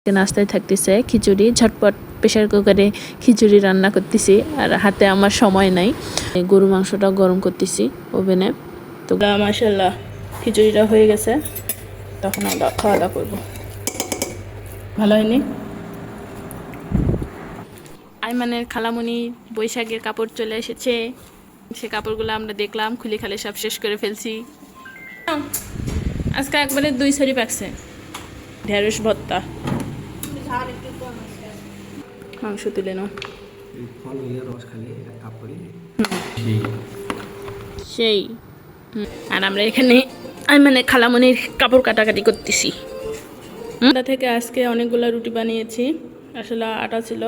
নাস্তায় থাকতেছে খিচুড়ি, ঝটপট প্রেসার কুকারে খিচুড়ি রান্না করতেছি আর হাতে আমার সময় নাই। গরু মাংসটা গরম করতেছি ওভেনে। তো মাশাআল্লাহ খিচুড়িটা হয়ে গেছে, তখন আমরা খাওয়া দাওয়া করবো। ভালো হয়নি? আইমানের খালামণি বৈশাখের কাপড় চলে এসেছে, সে কাপড়গুলো আমরা দেখলাম, খুলে খালে সব শেষ করে ফেলছি। আজকে একবারে 2 সারি পাকছে। ঢেঁড়স ভর্তা, মাংস তুলে নাও। সেই আর আমরা এখানে মানে খালামনির কাপড় কাটাকাটি করতেছি। আটা থেকে আজকে অনেকগুলো রুটি বানিয়েছি। আসলে আটা ছিল,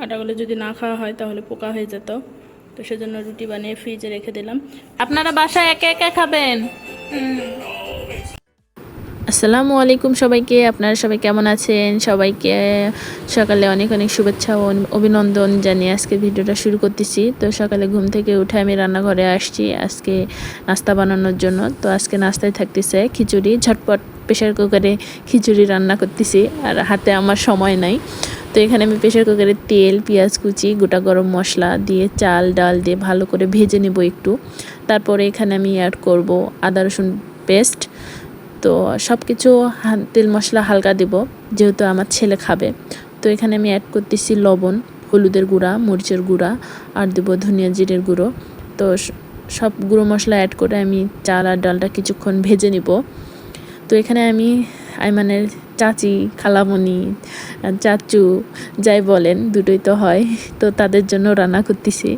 আটাগুলো যদি না খাওয়া হয় তাহলে পোকা হয়ে যেত, তো সেজন্য রুটি বানিয়ে ফ্রিজে রেখে দিলাম। আপনারা বাসায় একে একে খাবেন। আসসালামু আলাইকুম সবাইকে, আপনারা সবাই কেমন আছেন? সবাইকে সকালে অনেক অনেক শুভেচ্ছা ও অভিনন্দন জানিয়ে আজকে ভিডিওটা শুরু করতেছি। তো সকালে ঘুম থেকে উঠে আমি রান্নাঘরে আসছি আজকে নাস্তা বানানোর জন্য। তো আজকে নাস্তায় থাকতেছে খিচুড়ি, ঝটপট প্রেসার কুকারে খিচুড়ি রান্না করতেছি আর হাতে আমার সময় নাই। তো এখানে আমি প্রেসার কুকারে তেল, পেঁয়াজ কুচি, গোটা গরম মশলা দিয়ে চাল ডাল দিয়ে ভালো করে ভেজে নেব একটু। তারপরে এখানে আমি অ্যাড করব আদা রসুন পেস্ট। তো সব কিছু তেল মশলা হালকা দেব, যেহেতু আমার ছেলে খাবে। তো এখানে আমি অ্যাড করতেছি লবণ, হলুদের গুঁড়া, মরিচের গুঁড়া আর দেবো ধনিয়া জিরের গুঁড়ো। তো সব গুঁড়ো মশলা অ্যাড করে আমি চাল আর ডালটা কিছুক্ষণ ভেজে নিব। তো এখানে আমি আইমানের চাচি, খালামণি, চাচু যাই বলেন, দুটোই তো হয়, তো তাদের জন্য রান্না করতেছি।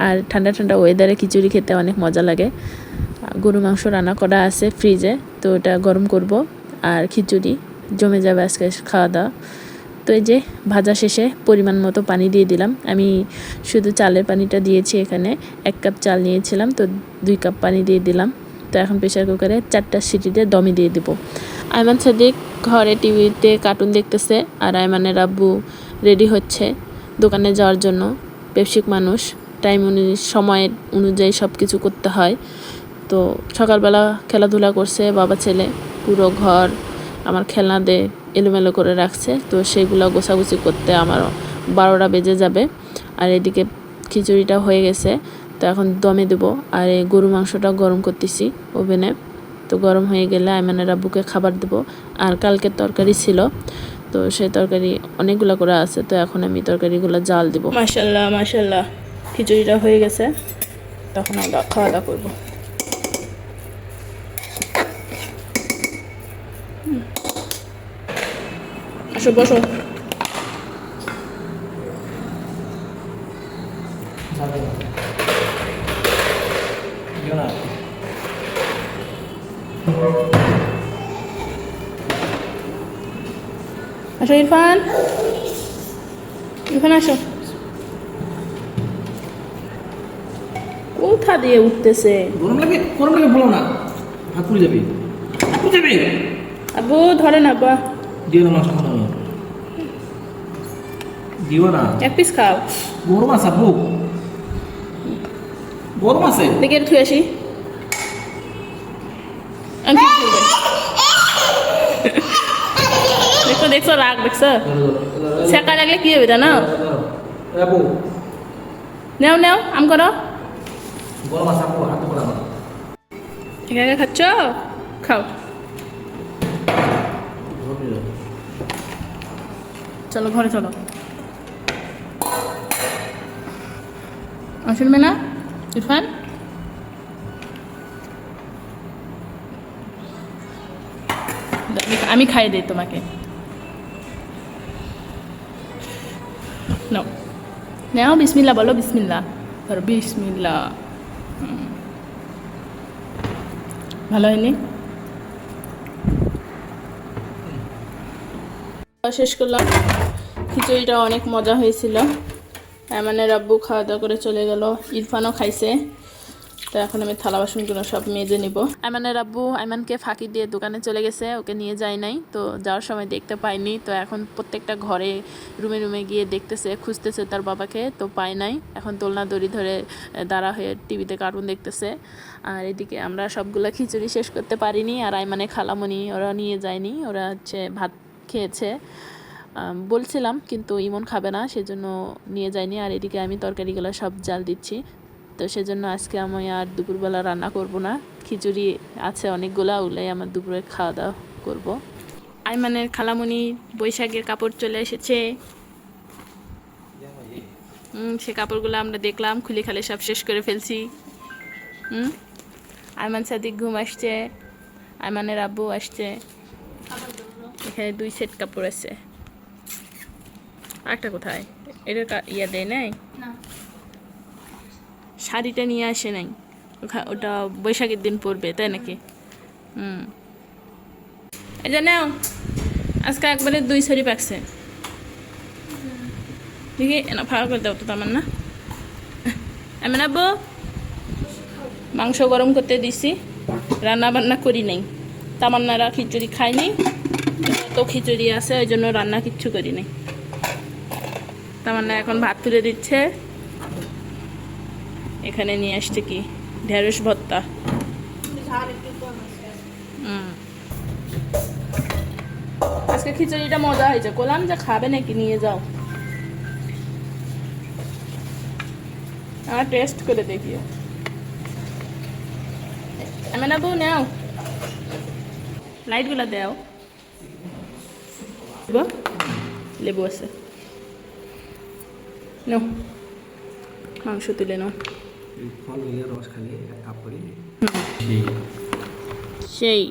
আর ঠান্ডা ঠান্ডা ওয়েদারে খিচুড়ি খেতে অনেক মজা লাগে। গরু মাংস রান্না করা আছে ফ্রিজে, তো ওটা গরম করব আর খিচুড়ি জমে যাবে আজকে খাওয়া দাওয়া। তো এই যে ভাজা শেষে পরিমাণ মতো পানি দিয়ে দিলাম। আমি শুধু চালের পানিটা দিয়েছি, এখানে 1 কাপ চাল নিয়েছিলাম, তো 2 কাপ পানি দিয়ে দিলাম। তো এখন প্রেসার কুকারে 4টা সিটিতে দমে দিয়ে দেবো। আইমান সাদিক ঘরে টিভিতে কার্টুন দেখতেছে আর আইমানের আব্বু রেডি হচ্ছে দোকানে যাওয়ার জন্য। ব্যবসায়িক মানুষ, টাইম সময় অনুযায়ী সব কিছু করতে হয়। তো সকালবেলা খেলাধুলা করছে বাবা ছেলে, পুরো ঘর আমার খেলনা দিয়ে এলোমেলো করে রাখছে। তো সেইগুলো গোছাগুছি করতে আমার 12টা বেজে যাবে। আর এদিকে খিচুড়িটা হয়ে গেছে, তো এখন দমে দেবো। আর এই গরু মাংসটা গরম করতেছি ওভেনে। তো গরম হয়ে গেলে আইমানের আব্বুকে খাবার দেবো। আর কালকের তরকারি ছিল, তো সেই তরকারি অনেকগুলো করে আছে, তো এখন আমি তরকারিগুলো জাল দেবো। মাশাল্লাহ মাশাল্লাহ খিচুড়িটা হয়ে গেছে, তখন আমরা খাওয়া দাওয়া করবো। আসো বসো। আসো ইরফান, ইরফান আসো। কোথা দিয়ে উঠতেছে? গরম লাগে, গরম লাগে বলো না, হাত পুড়ে যাবে, হাত পুড়ে যাবে। আব্বু ধরে না, বা দিও না মাংস খানো, দিও না। 1 পিস খাও। গরম আছে আব্বু, গরম আছে। দেখে থুয়ে আসি। দেখছো দেখছো রাগ দেখছো, সেকা লাগলে কি হবে জানো? আব্বু নেও নেও আম করো। গরম আছে আব্বু, হাত পড়া না। একা একা খাচ্ছ, খাও। চলো ঘরে চলো। শুনবে না ইরফান? আমি খাইয়ে দিই তোমাকে, নাও নাও। বিসমিল্লা বলো, বিসমিল্লা ধরো, বিসমিল্লা। ভালো হয়নি? শেষ করলাম। খিচুড়িটা অনেক মজা হয়েছিল। আইমানের আব্বু খাওয়া দাওয়া করে চলে গেল, ইরফানও খাইছে। তো এখন আমি থালা বাসনগুলো সব মেজে নিব। আইমানের আব্বু আইমানকে ফাঁকি দিয়ে দোকানে চলে গেছে, ওকে নিয়ে যায় নাই, তো যাওয়ার সময় দেখতে পাইনি। তো এখন প্রত্যেকটা ঘরে রুমে রুমে গিয়ে দেখতেছে, খুঁজতেছে তার বাবাকে, তো পায় নাই। এখন দোলনা দড়ি ধরে দাঁড়া হয়ে টিভিতে কার্টুন দেখতেছে। আর এদিকে আমরা সবগুলো খিচুড়ি শেষ করতে পারিনি, আর আইমানে খালামণি ওরা নিয়ে যায়নি, ওরা হচ্ছে ভাত খেয়েছে। বলছিলাম কিন্তু ইমন খাবে না, সেজন্য নিয়ে যায়নি। আর এদিকে আমি তরকারিগুলো সব জাল দিচ্ছি, তো সেজন্য আজকে আমি আর দুপুরবেলা রান্না করব না। খিচুড়ি আছে অনেকগুলা, ওগুলাই আমার দুপুরে খাওয়া দাওয়া করবো। আইমানের খালামণি বৈশাখের কাপড় চলে এসেছে। সে কাপড়গুলো আমরা দেখলাম, খুলে খালে সব শেষ করে ফেলছি। আইমান সাদিক ঘুম আসছে, আইমানের আব্বু আসছে। এখানে 2 সেট কাপড় আছে। আরেকটা কোথায়? এটা ইয়া দেয় নাই, শাড়িটা নিয়ে আসে নাই, ওটা বৈশাখের দিন পরবে, তাই নাকি? এই যে নাও, আজকে একবারে 2 শাড়ি পাকছে। দেখি না, ভালো করে দাও তো তামান না। এমন আব্বু মাংস গরম করতে দিছি, রান্না বান্না করি নাই। তামান্নারা খিচুড়ি খায়নি, তো খিচুড়ি আছে, ওই জন্য রান্না কিচ্ছু করি নাই। তামান্না এখন ভাত তুলে দিচ্ছে। এখানে নিয়ে আসছে কি ঢেঁড়স ভর্তা। আজকে খিচুড়িটা মজা হয়েছে, বললাম যে খাবে নাকি নিয়ে যাও, টেস্ট করে দেখিও। আমি না বউ নাও, লাইটগুলো দাও। লেবু আছে, নাও মাংস তুলে নাও। রস খালি কাপড়ি সেই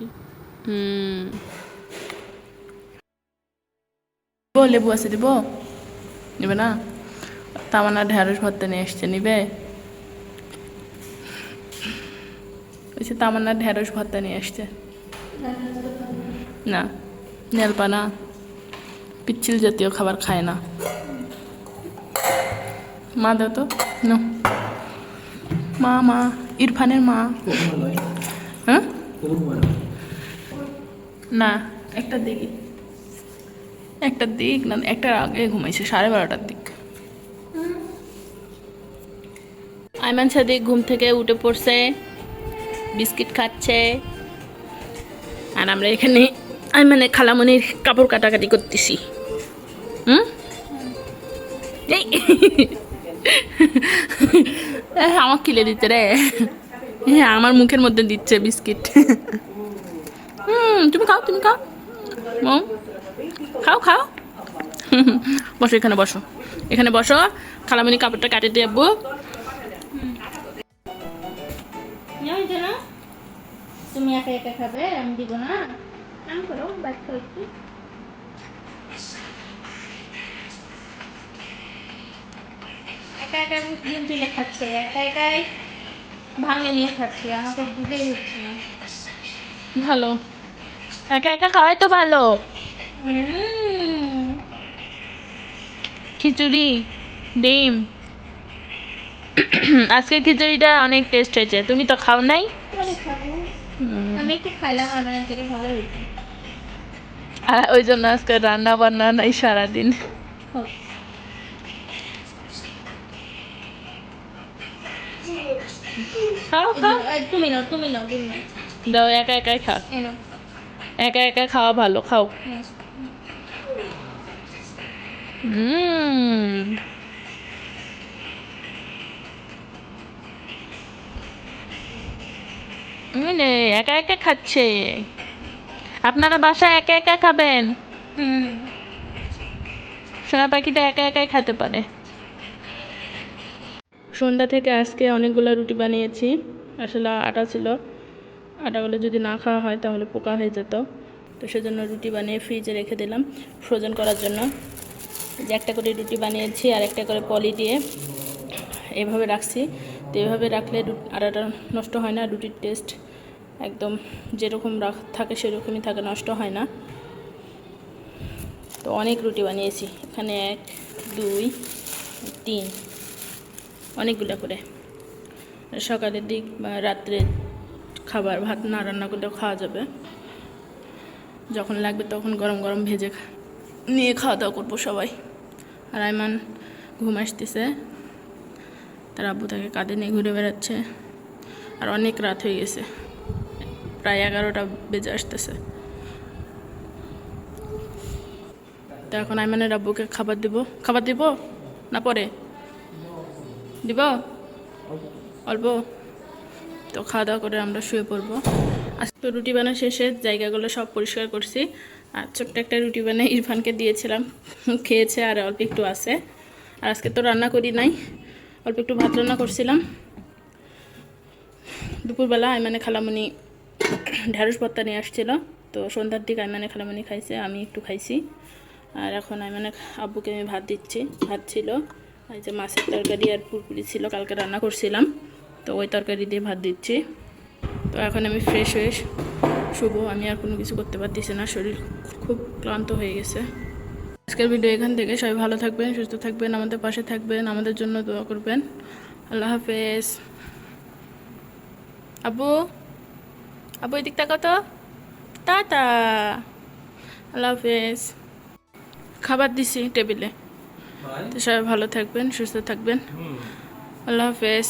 লেবু আছে, দেবো? নেবে না? তামান্না ঢেঁড়স ভর্তা নিয়ে এসছে, নিবে? ওই তামান্না ঢেঁড়স ভর্তা নিয়ে আসছে। না, নেলপা না, পিচ্ছিল জাতীয় খাবার খায় না। মা দাও তো, নো মা, মা ইরফানের মা। হ্যাঁ না, একটা দিক না, একটার আগে ঘুমাইছে, 12:30টার দিক। আইমান সাদিক ঘুম থেকে উঠে পড়ছে, বিস্কিট খাচ্ছে। আর আমরা এখানে আইমানের খালামণির কাপড় কাটাকাটি করতেছি। এই আমার কিলে দিতে রে, হ্যাঁ আমার মুখের মধ্যে দিচ্ছে বিস্কিট। তুমি খাও, তুমি খাও, খাও খাও। বসো, এখানে বসো, এখানে বসো। খালামণি কাপড়টা কাটে দিয়ে আব্বু। তুমি একা একা খাবে, আমি দিব না। আমি করো বাদ করছি। একা একা ডিম তুলে খাচ্ছে, একা একাই ভাঙে নিয়ে খাচ্ছে, আমাকে দিতেই হচ্ছে না। ভালো, একা একা খাওয়াই তো ভালো। খিচুড়ি, ডিম। আজকে খিচুড়িটা অনেক টেস্ট হয়েছে, তুমি তো খাও নাই। আমি একটু খাইলাম, আমার থেকে ভালো হয়েছে। আর ওই জন্য আজকে রান্না বান্না নাই সারাদিন। খাও খাও, তুমি নাও, তুমি নাও, তুমি নাও। দাও, একা একাই খাও, একা একা খাওয়া ভালো, খাও। একা একা খাচ্ছে। আপনারা বাসায় একা একা খাবেন? সোনা পাখিটা একা একাই খেতে পারে। সন্ধ্যা থেকে আজকে অনেকগুলো রুটি বানিয়েছি। আসলে আটা ছিল, আটাগুলো যদি না খাওয়া হয় তাহলে পোকা হয়ে যেত, তো সেজন্য রুটি বানিয়ে ফ্রিজে রেখে দিলাম ফ্রোজেন করার জন্য। যে একটা করে রুটি বানিয়েছি আর একটা করে পলি দিয়ে এভাবে রাখছি। তো এভাবে রাখলে আটাটা নষ্ট হয় না, রুটির টেস্ট একদম যেরকম থাকে সেরকমই থাকে, নষ্ট হয় না। তো অনেক রুটি বানিয়েছি এখানে, 1 2 3, অনেকগুলো করে। সকালের দিক বা রাত্রে খাবার ভাত না রান্না করলেও খাওয়া যাবে, যখন লাগবে তখন গরম গরম ভেজে নিয়ে খাওয়া দাওয়া করবো সবাই। আর আইমান ঘুম আসতেছে, তার আব্বু তাকে কাঁধে নিয়ে ঘুরে বেড়াচ্ছে। আর অনেক রাত হয়ে গেছে, প্রায় 11টা বেজে আসতেছে। এখন আইমানের আব্বুকে খাবার দিব না পরে দিব অল্প। তো খাওয়া দাওয়া করে আমরা শুয়ে পড়বো। আজকে রুটি বানানো শেষে জায়গাগুলো সব পরিষ্কার করছি। আর ছোট্ট একটা রুটি বানিয়ে ইরফানকে দিয়েছিলাম, খেয়েছে আর অল্প একটু আছে। আর আজকে তো রান্না করি নাই, অল্প একটু ভাত রান্না করছিলাম। দুপুরবেলা আইমানে খালামণি ঢ্যাঁড়স ভর্তা নিয়ে আসছিল, তো সন্ধ্যার দিকে আইমানে খালামণি খাইছে, আমি একটু খাইছি। আর এখন আইমানে আব্বুকে আমি ভাত দিচ্ছি। ভাত ছিল, এই যে মাছের তরকারি আর পুরপুরি ছিল, কালকে রান্না করছিলাম, তো ওই তরকারি দিয়ে ভাত দিচ্ছি। তো এখন আমি ফ্রেশ হয়ে শুবো। আমি আর কোনো কিছু করতে পারতেছি না, শরীর খুব ক্লান্ত হয়ে গেছে। আজকের ভিডিও এখান থেকে। সবাই ভালো থাকবেন, সুস্থ থাকবেন, আমাদের পাশে থাকবেন, আমাদের জন্য দোয়া করবেন। আল্লাহ হাফেজ। আব্বু আব্বু এদিক তাকাও তো, টাটা, আল্লাহ হাফেজ। খাবার দিছি টেবিলে। তো সবাই ভালো থাকবেন, সুস্থ থাকবেন। আল্লাহ হাফেজ।